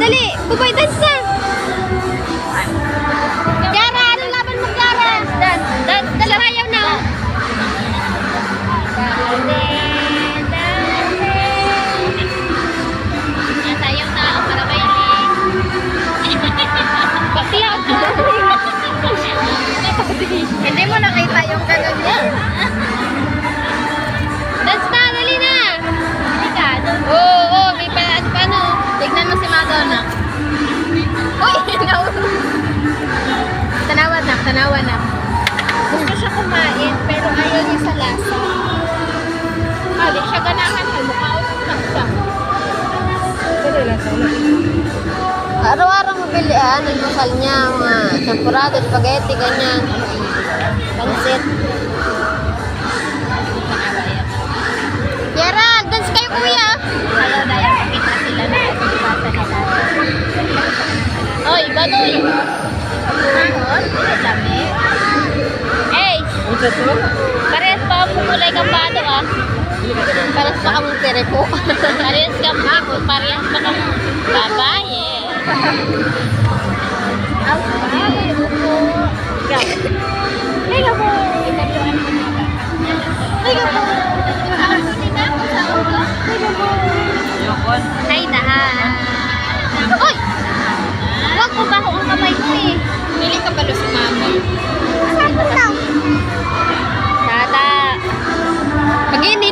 dali. Buboy, dance na. Yara, ano laban mo, Yara? Dance. Dali, ayaw na. Sayaw na ako para mahilig. Bakla. Hindi mo nakita yung ganun niya. Dance na, dali na. Oo, may paano. Tignan mo si Madonna. Uy, tanawa na. Gusto siya kumain, pero ayaw niya sa lasa. Di siya ganahan. Mukha lang siya. Araw-araw mabilihan, almusal niya, mga champurado, spaghetti, ganyan. Pansit. Yara, dance kayo kuya. Ayaw na yan. Makita sila na Oy, badoy. Ahon, dami. Hey, parehas pa ang kulay kang bado ah. Parehas pa kang tere po. Parehas pa kang babae. Liga po. Liga po. Hay dahan. Oy! Huwag ko baho ang kamay ko eh. Pili ka ba si mama? Tata. Pag hindi